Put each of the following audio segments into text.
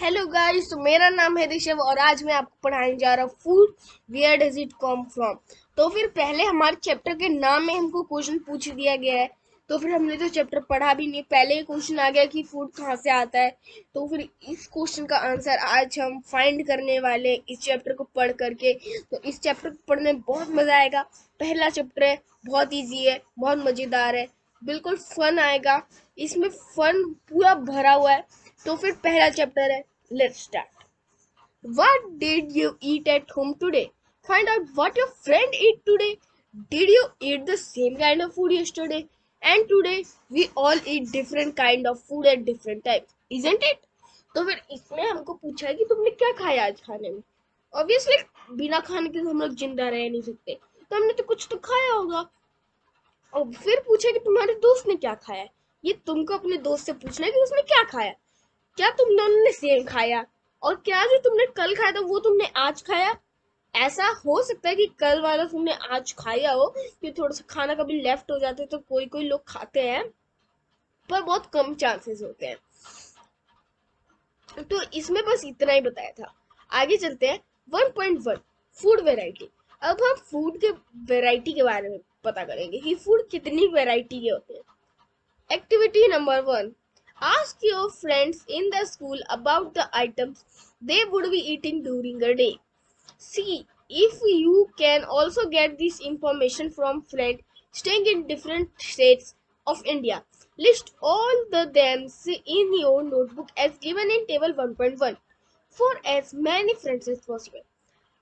Hello guys, तो मेरा नाम है ऋषभ और आज मैं आपको पढ़ाने जा रहा हूँ food where does it come from. तो फिर पहले हमारे चैप्टर के नाम में हमको क्वेश्चन पूछ दिया गया है। तो फिर हमने तो चैप्टर पढ़ा भी नहीं, पहले ही क्वेश्चन आ गया कि फूड कहाँ से आता है। तो फिर इस क्वेश्चन का आंसर आज हम फाइंड करने वाले हैं इस चैप्टर को पढ़ करके। तो इस चैप्टर को पढ़ने में बहुत मजा आएगा। पहला चैप्टर है, बहुत ईजी है, बहुत मजेदार है, बिल्कुल फन आएगा। इसमें फन पूरा भरा हुआ है। तो फिर पहला चैप्टर है, let's start. What did you eat at home today? Find out what your friend ate today. Did you eat the same kind of food yesterday? And today we all eat different kind of food at different times, isn't it? तो फिर इसमें हमको पूछा है कि तुमने क्या खाया आज खाने में। ऑब्वियसली बिना खाने के तो हम लोग जिंदा रह नहीं सकते, तो हमने तो कुछ तो खाया होगा। और फिर पूछा कि तुम्हारे दोस्त ने क्या खाया। ये तुमको अपने दोस्त से पूछना है कि उसने क्या खाया। क्या तुम दोनों ने सेम खाया, और क्या जो तुमने कल खाया था वो तुमने आज खाया। ऐसा हो सकता है कि कल वाला तुमने आज खाया हो, कि थोड़ा सा खाना कभी लेफ्ट हो जाता है, तो कोई कोई लोग खाते हैं, पर बहुत कम चांसेस होते हैं। तो इसमें बस इतना ही बताया था। आगे चलते हैं। 1.1 फूड वेराइटी। अब हम फूड के वेराइटी के बारे में पता करेंगे कि फूड कितनी वेराइटी के होते हैं। Activity number 1. Ask your friends in the school about the items they would be eating during a day. See if you can also get this information from friends staying in different states of India. List all the names in your notebook as given in table 1.1 for as many friends as possible.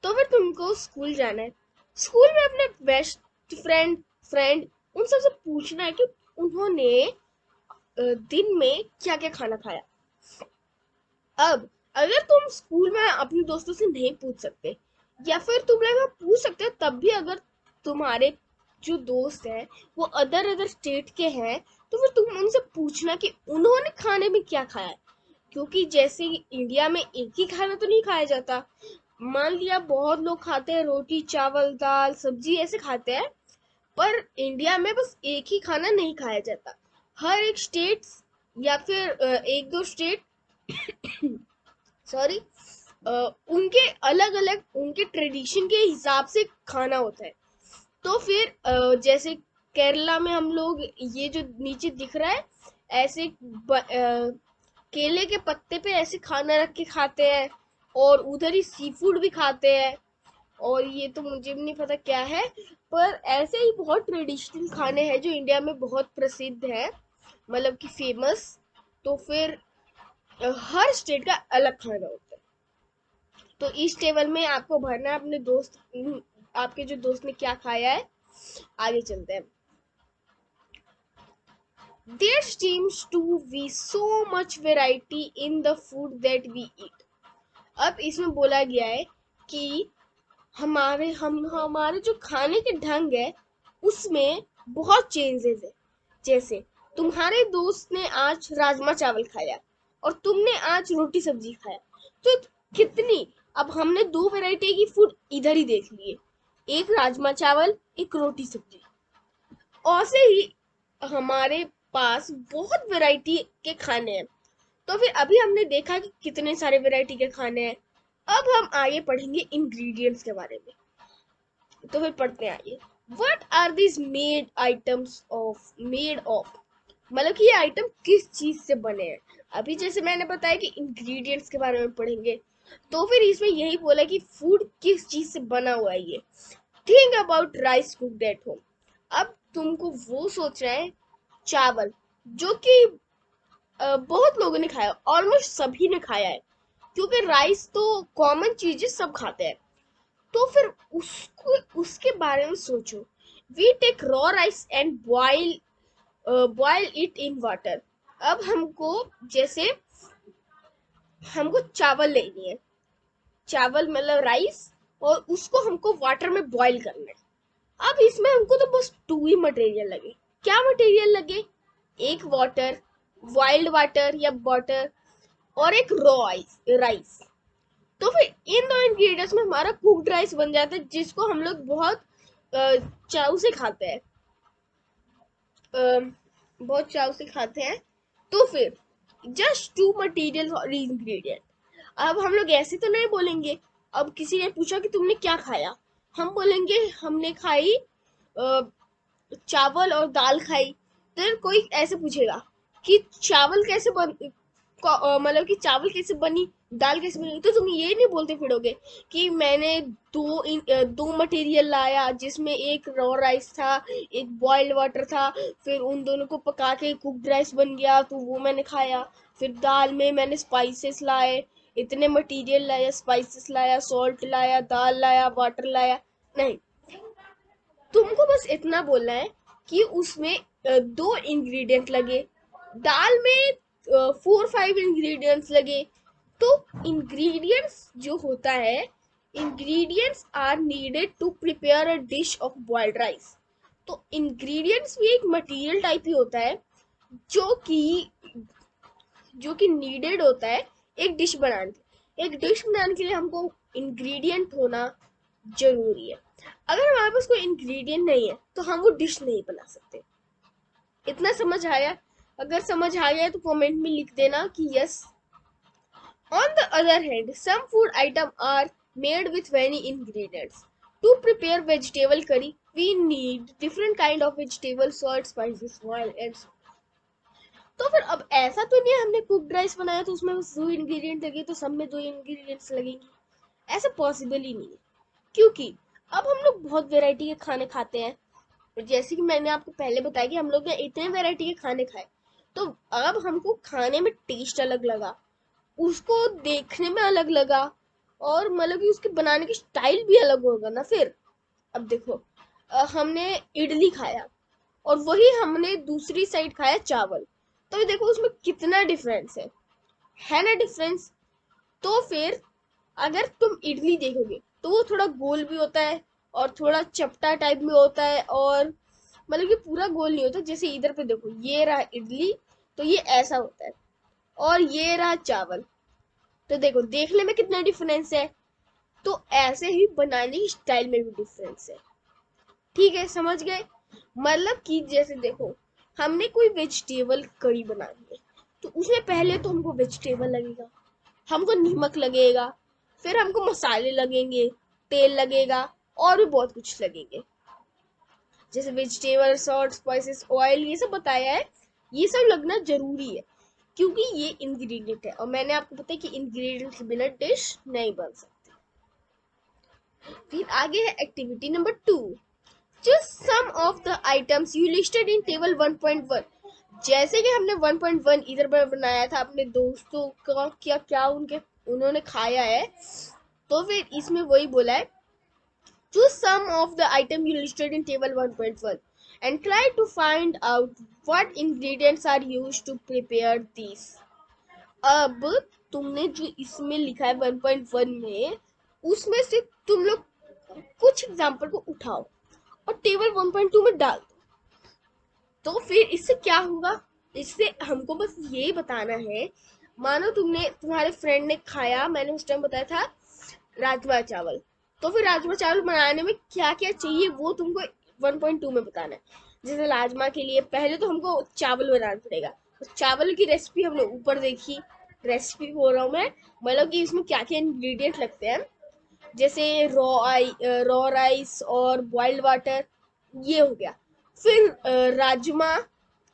तो फिर तुमको school जाना है। School में अपने best friend friend उन सबसे पूछना है कि उन्होंने दिन में क्या क्या खाना खाया। अब अगर तुम स्कूल में अपने दोस्तों से नहीं पूछ सकते, या फिर तुम लोग पूछ सकते हो, तब भी अगर तुम्हारे जो दोस्त हैं वो अदर अदर स्टेट के हैं, तो फिर तुम उनसे पूछना कि उन्होंने खाने में क्या खाया है। क्योंकि जैसे इंडिया में एक ही खाना तो नहीं खाया जाता। मान लिया बहुत लोग खाते हैं रोटी चावल दाल सब्जी ऐसे खाते हैं, पर इंडिया में बस एक ही खाना नहीं खाया जाता। हर एक स्टेट या फिर एक दो स्टेट सॉरी उनके अलग अलग उनके ट्रेडिशन के हिसाब से खाना होता है। तो फिर जैसे केरला में हम लोग ये जो नीचे दिख रहा है ऐसे केले के पत्ते पे ऐसे खाना रख के खाते हैं, और उधर ही सी फूड भी खाते हैं। और ये तो मुझे भी नहीं पता क्या है, पर ऐसे ही बहुत ट्रेडिशनल खाने हैं जो इंडिया में बहुत प्रसिद्ध है, मतलब कि फेमस। तो फिर हर स्टेट का अलग खाना होता है। तो इस टेबल में आपको भरना है अपने दोस्त, आपके जो दोस्त ने क्या खाया है। आगे चलते हैं। There seems to be so much variety in the food that we eat. अब इसमें बोला गया है कि हमारे जो खाने के ढंग है उसमें बहुत चेंजेस है। जैसे तुम्हारे दोस्त ने आज राजमा चावल खाया और तुमने आज रोटी सब्जी खाया, तो कितनी, अब हमने दो वैरायटी की फूड इधर ही देख लिए, एक राजमा चावल एक रोटी सब्जी। और से ही हमारे पास बहुत वैरायटी के खाने हैं। तो फिर अभी हमने देखा कि कितने सारे वैरायटी के खाने हैं। अब हम आगे पढ़ेंगे इंग्रेडिएंट्स के बारे में। तो फिर पढ़ते हैं आइए। What are this made of, मतलब कि ये आइटम किस चीज से बने हैं। अभी जैसे मैंने बताया कि इंग्रेडिएंट्स के बारे में पढ़ेंगे, तो फिर इसमें यही बोला कि फूड किस चीज से बना हुआ है। ये think about rice cooked at home. अब तुमको वो सोचना है चावल, जो कि बहुत लोगों ने खाया, ऑलमोस्ट सभी ने खाया है, क्योंकि राइस तो कॉमन चीज है, सब खाते हैं। तो फिर उसको उसके बारे में सोचो। We take raw rice and boil it in water. अब हमको जैसे हमको चावल लेनी है, चावल मतलब राइस, और उसको हमको वाटर में बॉईल करना है। अब इसमें हमको तो बस टू ही मटेरियल लगे। क्या मटेरियल लगे? एक वाटर, वाइल्ड वाटर या वाटर, और एक रॉ राइस। तो फिर इन दो इंग्रेडिएंट्स में हमारा कुक्ड राइस बन जाता है, जिसको हम लोग बहुत चाव से खाते हैं, बहुत चाव से खाते हैं। तो फिर जस्ट टू मटेरियल और इंग्रेडिएंट। अब हम लोग ऐसे तो नहीं बोलेंगे। अब किसी ने पूछा कि तुमने क्या खाया, हम बोलेंगे हमने खाई चावल और दाल खाई। तो कोई ऐसे पूछेगा कि चावल कैसे बन मतलब कि चावल कैसे बनी, दाल कैसे बनी, तो तुम ये नहीं बोलते फिरोगे कि मैंने दो मटेरियल लाया जिसमें एक रॉ राइस था, एक बॉइल्ड वाटर था, फिर उन दोनों को पका के कुकड राइस बन गया तो वो मैंने खाया। फिर दाल में मैंने स्पाइसेस लाए, इतने मटेरियल लाया, स्पाइसेस लाया, सॉल्ट लाया, दाल लाया, वाटर लाया। नहीं, तुमको बस इतना बोलना है कि उसमें दो इंग्रेडिएंट लगे, दाल में 4-5 इंग्रेडिएंट्स लगे। तो इंग्रेडिएंट्स जो होता है, ingredients are needed to prepare a dish of boiled rice. तो इंग्रेडिएंट्स भी एक मटेरियल टाइप ही होता है जो कि नीडेड होता है एक डिश बनाने के लिए। एक डिश बनाने के लिए हमको इंग्रेडिएंट होना जरूरी है। अगर हमारे पास कोई इंग्रेडिएंट नहीं है तो हम वो डिश नहीं बना सकते। इतना समझ आया? अगर समझ आ गया तो कमेंट में लिख देना कि yes. On the other hand, some food items are made with many ingredients. To prepare vegetable curry, we need different kind of vegetable, salt, spices, oil, and so. तो फिर अब ऐसा तो नहीं है हमने कुकड राइस बनाया तो उसमें बस 2 इंग्रेडिएंट लगे तो सब में 2 इंग्रेडिएंट्स लगेंगे। ऐसा पॉसिबल ही नहीं है, क्योंकि अब हम लोग बहुत वैरायटी के खाने खाते हैं। जैसे कि मैंने आपको पहले बताया कि हम लोग ने इतने वैरायटी के खाने खाए, तो अब हमको खाने में टेस्ट अलग लगा, उसको देखने में अलग लगा, और मतलब कि उसके बनाने की स्टाइल भी अलग होगा ना फिर। अब देखो, हमने इडली खाया और वही हमने दूसरी साइड खाया चावल, तो ये देखो उसमें कितना डिफरेंस है ना डिफरेंस। तो फिर अगर तुम इडली देखोगे तो वो थोड़ा गोल भी होता है और थोड़ा चपटा टाइप में होता है, और मतलब कि पूरा गोल नहीं होता। जैसे इधर पे देखो, ये रहा इडली, तो ये ऐसा होता है, और ये रहा चावल, तो देखो देखने में कितना डिफरेंस है। तो ऐसे ही बनाने की स्टाइल में भी डिफरेंस है। ठीक है, समझ गए? मतलब कि जैसे देखो, हमने कोई वेजिटेबल करी बनानी है तो उसमें पहले तो हमको वेजिटेबल लगेगा, हमको नमक लगेगा, फिर हमको मसाले लगेंगे, तेल लगेगा, और भी बहुत कुछ लगेंगे। जैसे वेजिटेबल, सॉल्ट, स्पाइसेस, ऑयल, ये सब बताया है। ये सब लगना जरूरी है क्योंकि ये इंग्रेडिएंट है, और मैंने आपको बताया कि इंग्रेडिएंट के बिना डिश नहीं बन सकती। फिर आगे है activity number 2। Choose some of the items you listed in table 1.1। जैसे कि हमने 1.1 इधर पर बनाया था अपने दोस्तों का, क्या क्या उन्होंने खाया है, तो फिर इसमें वही बोला है, choose some of the item you listed in table 1.1 and try to find out what ingredients are used to prepare these। अब तुमने जो इसमें लिखा है 1.1 में, उसमें से तुम लोग कुछ एग्जाम्पल को उठाओ और टेबल 1.2 में डाल दो। तो फिर इससे क्या होगा, इससे हमको बस ये बताना है, मानो तुम्हारे फ्रेंड ने खाया, मैंने उस टाइम बताया था राजमा चावल, तो फिर राजमा चावल बनाने में क्या क्या चाहिए वो तुमको 1.2 में बताना है। जैसे राजमा के लिए पहले तो हमको चावल बनाना पड़ेगा, तो चावल की रेसिपी हमने ऊपर देखी, रेसिपी बोल रहा हूँ मैं, मतलब कि इसमें क्या क्या इंग्रेडिएंट लगते हैं। जैसे रॉ राइस और बॉइल्ड वाटर, ये हो गया। फिर राजमा,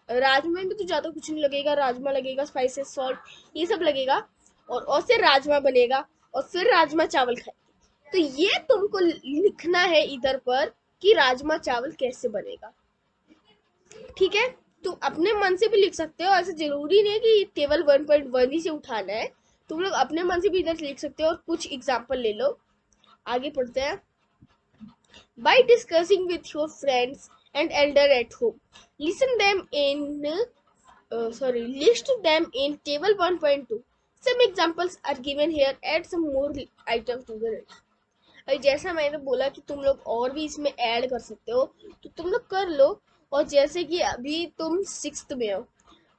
राजमा में तो ज्यादा कुछ नहीं लगेगा, राजमा लगेगा, स्पाइसेस, सॉल्ट, ये सब लगेगा, और फिर राजमा बनेगा, और फिर राजमा चावल खाएंगे। तो ये तुमको लिखना है इधर पर कि राजमा चावल कैसे बनेगा। ठीक है, तुम अपने मन से भी लिख सकते हो, ऐसे जरूरी नहीं है कि टेबल 1.1 ही से उठाना है, तुम लोग अपने मन से भी इधर लिख सकते हो और कुछ एग्जाम्पल ले लो। आगे पढ़ते हैं। By discussing with your friends and elder at home, listen them in list them in table 1.2। Some examples are given here, add some more items to the list। और जैसा मैंने बोला कि तुम लोग और भी इसमें ऐड कर सकते हो, तो तुम लोग कर लो। और जैसे कि अभी तुम 6th में हो,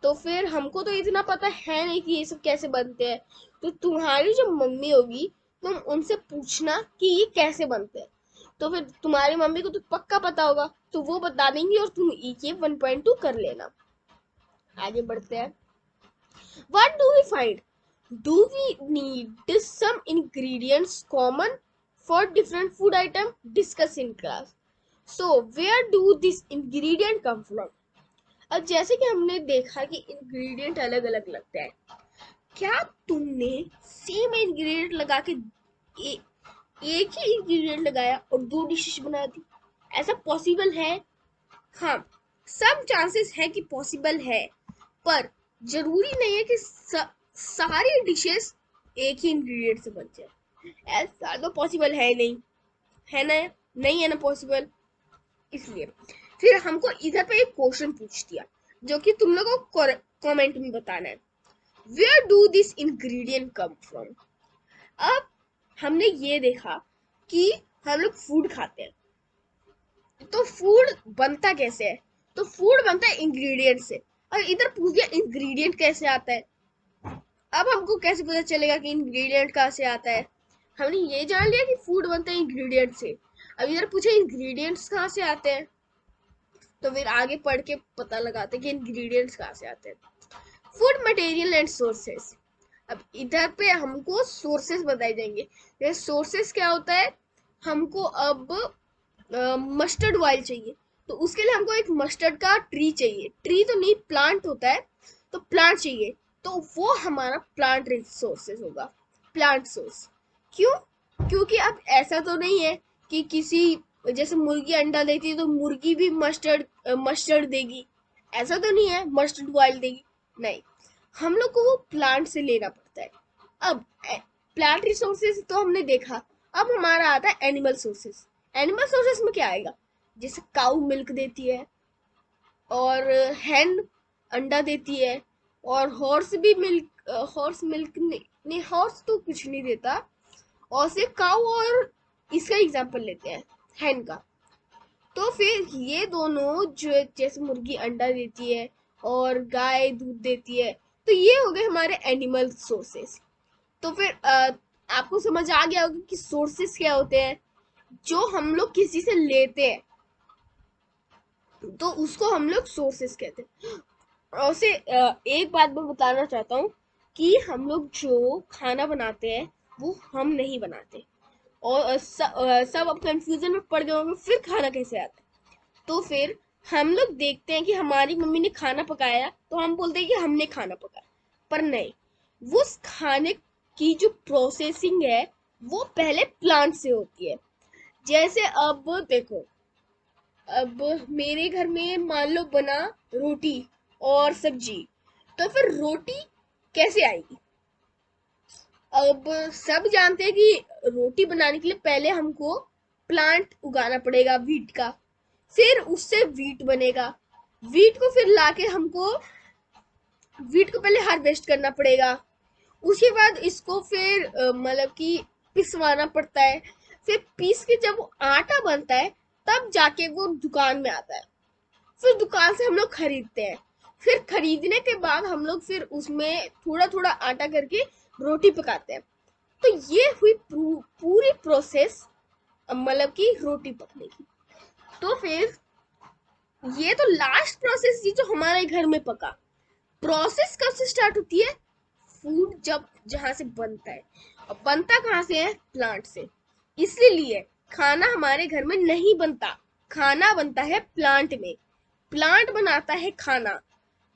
तो फिर हमको तो इतना पता है नहीं कि ये सब कैसे बनते हैं, तो तुम्हारी जो मम्मी होगी, तुम उनसे पूछना कि ये कैसे बनते हैं, तो फिर तुम्हारी मम्मी को तो पक्का पता होगा, तो वो बता देंगी और तुम ये 1.2 कर लेना। आगे बढ़ते हैं। What do we find Do we need some ingredients common for different food item? Discuss in class. So where do this ingredient come from? अब जैसे कि हमने देखा कि इंग्रेडिएंट अलग अलग लगता है, क्या तुमने सेम इंग्रेडिएंट लगा के एक ही इंग्रेडिएंट लगाया और दो डिशेस बना दी? ऐसा पॉसिबल है? हाँ, सब चांसेस है कि पॉसिबल है, पर जरूरी नहीं है कि सारी डिशेस एक ही इंग्रेडिएंट से बन जाए। ऐसा तो पॉसिबल है नहीं, है ना? नहीं है ना पॉसिबल। इसलिए फिर हमको इधर पे एक क्वेश्चन पूछ दिया जो कि तुम लोगों को कमेंट में बताना है, where do this ingredient come from? अब हमने ये देखा कि हम लोग फूड खाते हैं, तो फूड बनता कैसे है? तो फूड बनता है इंग्रेडिएंट से। और इधर पूछ दिया इंग्रेडिएंट कैसे आता है। अब हमको कैसे पता चलेगा कि इंग्रेडिएंट कहाँ से आता है? हमने ये जान लिया कि फूड बनता है इंग्रेडिएंट से। अब इधर पूछे इंग्रेडिएंट्स कहाँ से आते हैं, तो फिर आगे पढ़ के पता लगाते हैं कि इंग्रेडिएंट्स कहाँ से आते हैं। Food material and sources. अब इधर पे हमको सोर्सेस बताए जाएंगे। ये सोर्सेस क्या होता है? हमको अब मस्टर्ड ऑयल चाहिए, तो उसके लिए हमको एक मस्टर्ड का ट्री चाहिए। ट्री तो नहीं, प्लांट होता है, तो प्लांट चाहिए, तो वो हमारा प्लांट रिसोर्सेज होगा, प्लांट सोर्स। क्यों? क्योंकि अब ऐसा तो नहीं है कि किसी, जैसे मुर्गी अंडा देती है तो मुर्गी भी मस्टर्ड देगी, ऐसा तो नहीं है मस्टर्ड ऑयल देगी, नहीं, हम लोग को वो प्लांट से लेना पड़ता है। अब प्लांट रिसोर्सेज तो हमने देखा, अब हमारा आता है एनिमल सोर्सेज। एनिमल सोर्सेज में क्या आएगा? जैसे काऊ मिल्क देती है, और हैन अंडा देती है, और हॉर्स भी मिल्क, हॉर्स मिल्क नहीं, हॉर्स तो कुछ नहीं देता, और सिर्फ काऊ और इसका एग्जांपल लेते हैं, हैन का। तो फिर ये दोनों जो, जैसे मुर्गी अंडा देती है और गाय दूध देती है, तो ये हो गए हमारे एनिमल सोर्सेस। तो फिर आपको समझ आ गया होगा कि सोर्सेस क्या होते हैं। जो हम लोग किसी से लेते हैं तो उसको हम लोग सोर्सेस कहते हैं। और उसे एक बात मैं बताना चाहता हूँ कि हम लोग जो खाना बनाते हैं वो हम नहीं बनाते, और सब अब कंफ्यूजन में पड़ गए होंगे फिर खाना कैसे आता है। तो फिर हम लोग देखते हैं कि हमारी मम्मी ने खाना पकाया तो हम बोलते हैं कि हमने खाना पकाया, पर नहीं, वो खाने की जो प्रोसेसिंग है वो पहले प्लांट से होती है। जैसे अब देखो, अब मेरे घर में मान लो बना रोटी और सब्जी, तो फिर रोटी कैसे आएगी? अब सब जानते हैं कि रोटी बनाने के लिए पहले हमको प्लांट उगाना पड़ेगा वीट का, फिर उससे वीट बनेगा, वीट को फिर लाके हमको, वीट को पहले हार्वेस्ट करना पड़ेगा, उसके बाद इसको फिर मतलब कि पिसवाना पड़ता है, फिर पीस के जब वो आटा बनता है तब जाके वो दुकान में आता है, फिर दुकान से हम लोग खरीदते हैं, फिर खरीदने के बाद हम लोग फिर उसमें थोड़ा थोड़ा आटा करके रोटी पकाते हैं। तो ये हुई पूरी प्रोसेस, मतलब कि रोटी पकने की। तो फिर ये तो लास्ट प्रोसेस थी जो हमारे घर में पका। प्रोसेस कब से स्टार्ट होती है? फूड जब जहां से बनता है, और बनता कहाँ से है? प्लांट से। इसलिए खाना हमारे घर में नहीं बनता, खाना बनता है प्लांट में, प्लांट बनाता है खाना।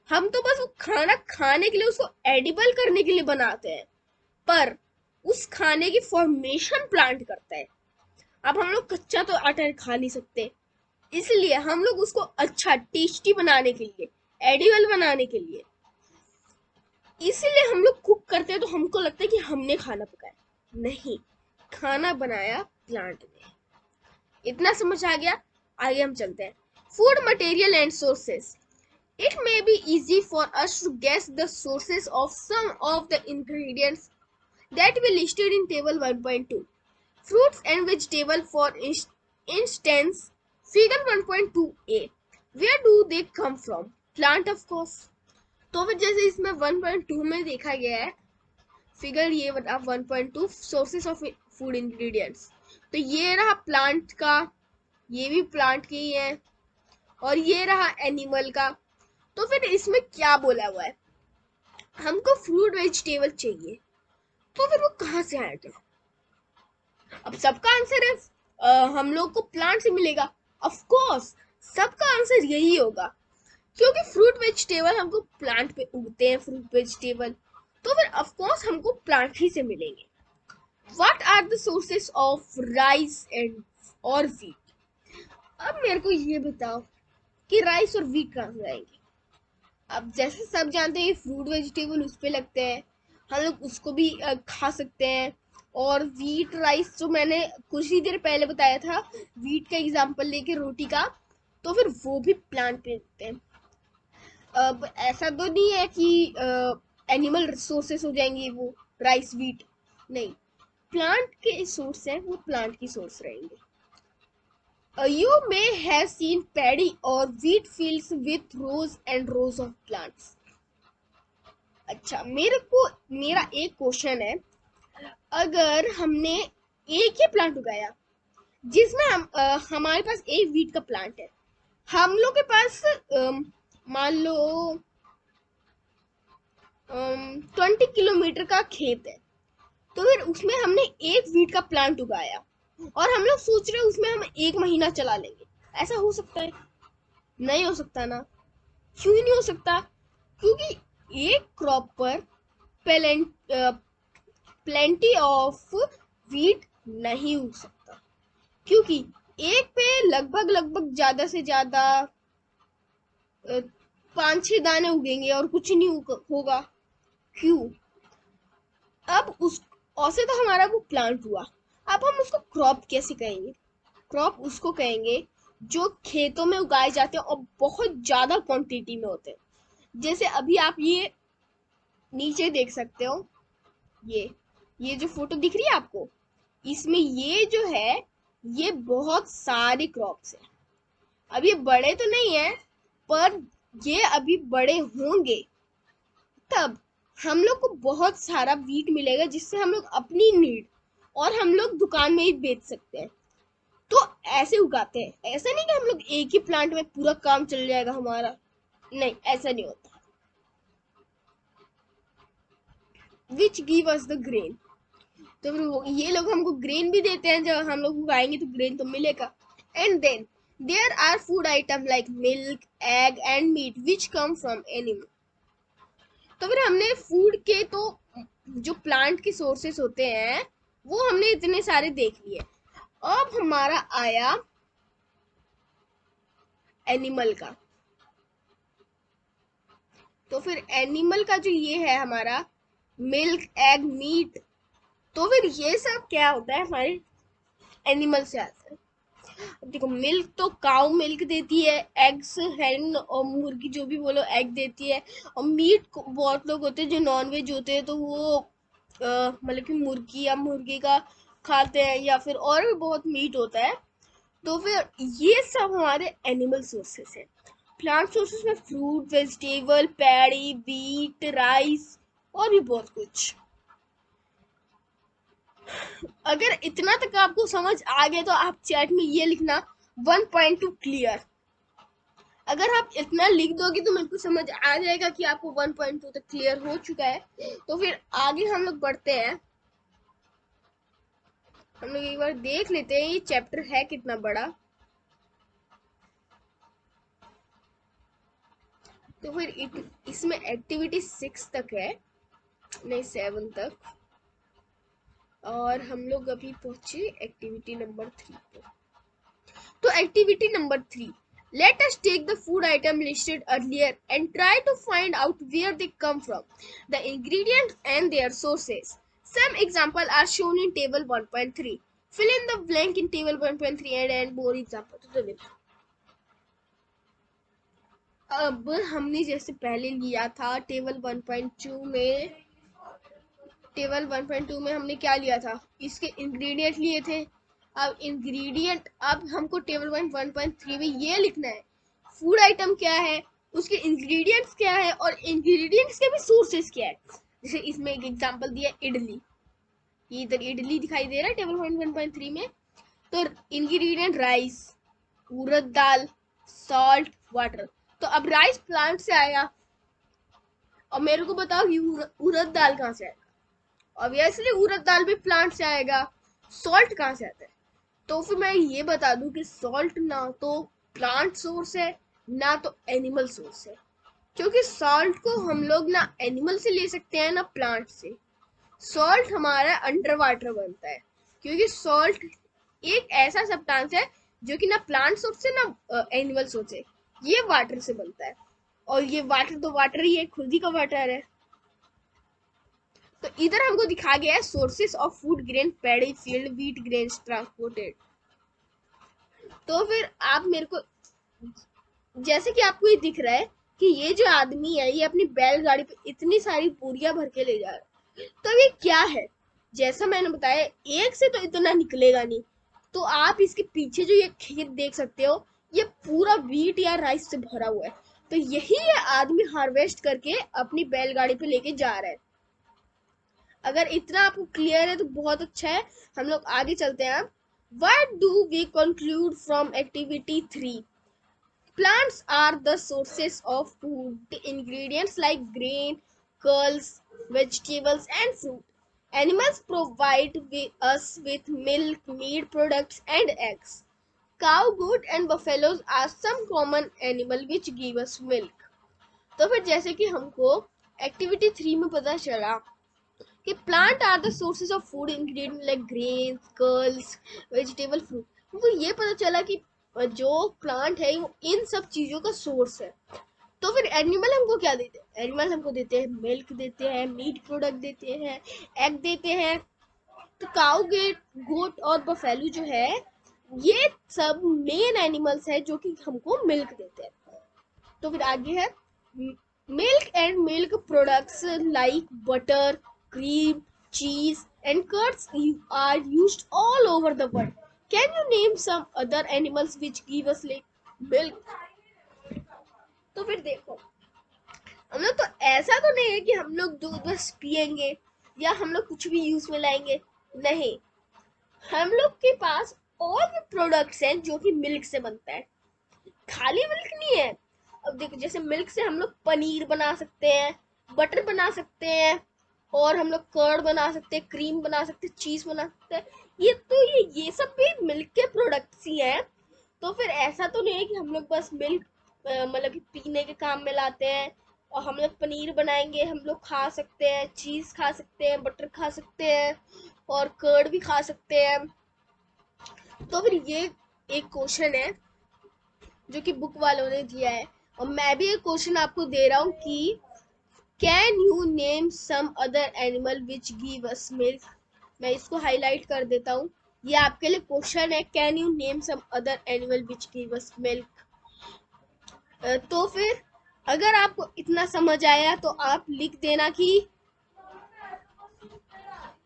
हम तो बस वो खाना खाने के लिए, उसको एडिबल करने के लिए बनाते हैं, पर उस खाने की फॉर्मेशन प्लांट करता है। अब हम लोग कच्चा तो आटा खा नहीं सकते, इसलिए हम लोग उसको अच्छा टेस्टी बनाने के लिए, एडिबल बनाने के लिए, इसीलिए हम लोग कुक करते हैं। तो हमको लगता है कि हमने खाना पकाया, नहीं, खाना बनाया प्लांट ने। इतना समझ आ गया? आगे हम चलते हैं। Food material and sources. It may be easy for us to guess the sources of some of the ingredients that we listed in table 1.2. Fruits and vegetable, for instance, figure 1.2a. Where do they come from? Plant, of course. तो फिर जैसे इसमें 1.2 में देखा गया है, figure ये बता 1.2 सोर्सेस ऑफ फूड इंग्रेडिएंट्स, तो ये रहा प्लांट का, ये भी प्लांट की ही है, और ये रहा एनिमल का। तो फिर इसमें क्या बोला हुआ है? हमको फ्रूट वेजिटेबल चाहिए, तो फिर वो कहाँ से आएगा? अब सबका आंसर है हम लोग को प्लांट से मिलेगा। ऑफ कोर्स सबका आंसर यही होगा, क्योंकि फ्रूट वेजिटेबल हमको प्लांट पे उगते हैं। फ्रूट वेजिटेबल तो फिर ऑफ कोर्स हमको प्लांट ही से मिलेंगे। What are the sources of rice and और व्हीट? अब मेरे को ये बताओ कि राइस और व्हीट कहाँ से आएंगे? अब जैसे सब जानते हैं फ्रूट वेजिटेबल उस पे लगते हैं, हम लोग उसको भी खा सकते हैं। और व्हीट राइस जो मैंने कुछ ही देर पहले बताया था, व्हीट का एग्जांपल लेके रोटी का, तो फिर वो भी प्लांट पे उगते हैं। अब ऐसा तो नहीं है कि एनिमल रिसोर्सेस हो जाएंगे वो राइस व्हीट, नहीं, प्लांट के सोर्स हैं, वो प्लांट की सोर्स रहेंगे। You may have seen paddy or wheat fields with rows and rows of plants. अच्छा, मेरा एक क्वेश्चन है, अगर हमने एक ही प्लांट उगाया जिसमें हमारे पास एक वीट का प्लांट है, हम लोग के पास मान लो 20 किलोमीटर का खेत है, तो फिर उसमें हमने एक वीट का प्लांट उगाया और हम लोग सोच रहे हैं उसमें हम 1 महीना चला लेंगे। ऐसा हो सकता है? नहीं हो सकता ना। क्यों नहीं हो सकता? क्योंकि एक क्रॉप पर प्लेंटी ऑफ वीट नहीं उग सकता, क्योंकि एक पे लगभग ज्यादा से ज्यादा 5-6 दाने उगेंगे और कुछ नहीं होगा। क्यों? अब उस औसे तो हमारा वो प्लांट हुआ, अब हम उसको क्रॉप कैसे कहेंगे? क्रॉप उसको कहेंगे जो खेतों में उगाए जाते हैं और बहुत ज्यादा क्वांटिटी में होते हैं। जैसे अभी आप ये नीचे देख सकते हो, ये जो फोटो दिख रही है आपको, इसमें ये जो है, ये बहुत सारे क्रॉप्स हैं। अब ये बड़े तो नहीं है, पर ये अभी बड़े होंगे, तब हम लोग को बहुत सारा वीट मिलेगा जिससे हम लोग अपनी नीड और हम लोग दुकान में ही बेच सकते हैं। तो ऐसे उगाते हैं, ऐसा नहीं कि हम लोग एक ही प्लांट में पूरा काम चल जाएगा हमारा, नहीं, ऐसा नहीं होता। विच गिव अस द ग्रेन, तो फिर ये लोग हमको ग्रेन भी देते हैं, जब हम लोग उगाएंगे तो ग्रेन तो मिलेगा। And then there are food item like milk, egg and meat which come from animal. तो फिर हमने फूड के तो जो प्लांट के सोर्सेस होते हैं वो हमने इतने सारे देख लिए। अब हमारा आया एनिमल का, तो फिर एनिमल का जो ये है हमारा मिल्क, एग, मीट, तो फिर ये सब क्या होता है, हमारे एनिमल से आता है। देखो, मिल्क तो काउ मिल्क देती है, एग्स हैन और मुर्गी जो भी बोलो एग देती है, और मीट बहुत लोग होते हैं जो नॉन वेज होते हैं तो वो मतलब कि मुर्गी या मुर्गी का खाते हैं, या फिर और भी बहुत मीट होता है। तो फिर ये सब हमारे एनिमल सोर्सेस है। प्लांट सोर्सेस में fruit, vegetable, paddy, wheat, rice और भी बहुत कुछ। अगर इतना तक आपको समझ आ गया तो आप चैट में ये लिखना 1.2 क्लियर। अगर आप इतना लिख दोगे तो मेरे को समझ आ जाएगा कि आपको 1.2 तक क्लियर हो चुका है। तो फिर आगे हम लोग बढ़ते हैं, हम लोग एक बार देख लेते हैं ये चैप्टर है कितना बड़ा। तो फिर इसमें एक्टिविटी 6 तक है, नहीं 7 तक, और हम लोग अभी पहुंचे एक्टिविटी नंबर 3 पर। तो activity number 3, let us take the food item listed earlier and try to find out where they come from, the ingredients and their sources. Some examples are shown in table 1.3. Fill in the blank in table 1.3 and add more examples to the list. अब हमने जैसे पहले लिया था table 1.2 में, table 1.2 में हमने क्या लिया था, इसके इंग्रेडिएंट लिए थे। अब इंग्रेडिएंट, अब हमको टेबल 1.3 में ये लिखना है फूड आइटम क्या है, उसके इंग्रेडिएंट्स क्या है, और इंग्रेडिएंट्स के भी सोर्सेस क्या है। जैसे इसमें एक एग्जांपल दिया इडली, ये इधर इडली दिखाई दे रहा है टेबल 1.3 में। तो इंग्रेडिएंट राइस, उड़द दाल, सॉल्ट, वाटर। तो अब राइस प्लांट से आया, और मेरे को बताओ कि उड़द दाल कहाँ से आएगा? ऑब्वियसली उड़द दाल भी प्लांट से आएगा। सॉल्ट कहाँ से आता है? तो फिर मैं ये बता दूं कि सॉल्ट ना तो प्लांट सोर्स है ना तो एनिमल सोर्स है, क्योंकि सॉल्ट को हम लोग ना एनिमल से ले सकते हैं ना प्लांट से। सॉल्ट हमारा अंडर वाटर बनता है, क्योंकि सॉल्ट एक ऐसा सब्सटेंस है जो कि ना प्लांट सोर्स है ना एनिमल सोर्स है, ये वाटर से बनता है। और ये वाटर तो वाटर ही है, खुद ही का वाटर है। तो इधर हमको दिखा गया है sources of food grain, paddy field, wheat grains transported. तो फिर आप मेरे को, जैसे कि आपको ये दिख रहा है कि ये जो आदमी है ये अपनी बैलगाड़ी पे इतनी सारी बोरियां भर के ले जा रहा है, तो ये क्या है? जैसा मैंने बताया, एक से तो इतना निकलेगा नहीं। तो आप इसके पीछे जो ये खेत देख सकते हो, ये पूरा व्हीट या राइस से भरा हुआ है। तो यही ये आदमी हार्वेस्ट करके अपनी बैलगाड़ी पे लेके जा रहा है। अगर इतना आपको क्लियर है तो बहुत अच्छा है। हम लोग आगे चलते हैं। What do we conclude from activity 3? Plants are the sources of food. The ingredients like grain, curls, vegetables, and fruit. Animals provide us with milk, meat products, and eggs. Cow, goat, and buffaloes are some common animal which give us milk. तो फिर जैसे कि हमको activity 3 में पता चला कि plant are the sources of food ingredient like grain, curls, vegetable, fruit. हमको ये पता चला कि जो प्लांट है वो इन सब चीजों का सोर्स है। तो फिर एनिमल हमको क्या देते हैं? एनिमल हमको देते हैं मिल्क, देते हैं मीट प्रोडक्ट, देते हैं एग, देते हैं। तो काऊ, गेट, गोट और बफेलो जो है ये सब मेन एनिमल्स है जो कि हमको मिल्क देते हैं। तो फिर आगे है milk and milk products like butter, cream, cheese, and curds are used all over the world. Can you name some other animals which give us like milk? तो फिर देखो, हम लोग तो ऐसा तो नहीं है कि हम लोग दूध बस पियेंगे या हम लोग कुछ भी यूज में लाएंगे, नहीं। हम लोग के पास और भी प्रोडक्ट्स हैं जो कि मिल्क से बनता है, खाली मिल्क नहीं है। अब देखो, जैसे मिल्क से हम लोग पनीर बना सकते हैं, बटर बना सकते हैं, और हम लोग कर्ड बना सकते हैं, क्रीम बना सकते हैं, चीज बना सकते हैं। ये सब भी मिल्क के प्रोडक्ट्स ही हैं। तो फिर ऐसा तो नहीं है कि हम लोग बस मिल्क मतलब कि पीने के काम में लाते हैं और हम लोग पनीर बनाएंगे, हम लोग खा सकते हैं, चीज खा सकते हैं, बटर खा सकते हैं और कर्ड भी खा सकते हैं। तो फिर ये एक क्वेश्चन है जो कि बुक वालों ने दिया है, और मैं भी एक क्वेश्चन आपको दे रहा हूँ कि can you name some other animal which give us milk. मैं इसको हाईलाइट कर देता हूँ, ये आपके लिए क्वेश्चन है, can you name some other animal which give us milk. तो फिर अगर आपको इतना समझ आया तो आप लिख देना कि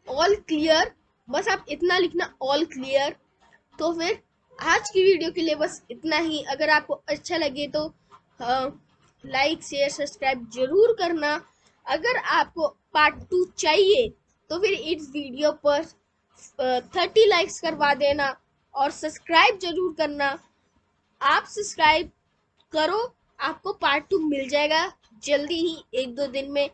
ऑल क्लियर, बस आप इतना लिखना, ऑल क्लियर। तो फिर आज की वीडियो के लिए बस इतना ही। अगर आपको अच्छा लगे तो लाइक, शेयर, सब्सक्राइब जरूर करना। अगर आपको पार्ट 2 चाहिए तो फिर इस वीडियो पर 30 लाइक्स करवा देना और सब्सक्राइब जरूर करना। आप सब्सक्राइब करो, आपको पार्ट 2 मिल जाएगा जल्दी ही, 1-2 दिन में।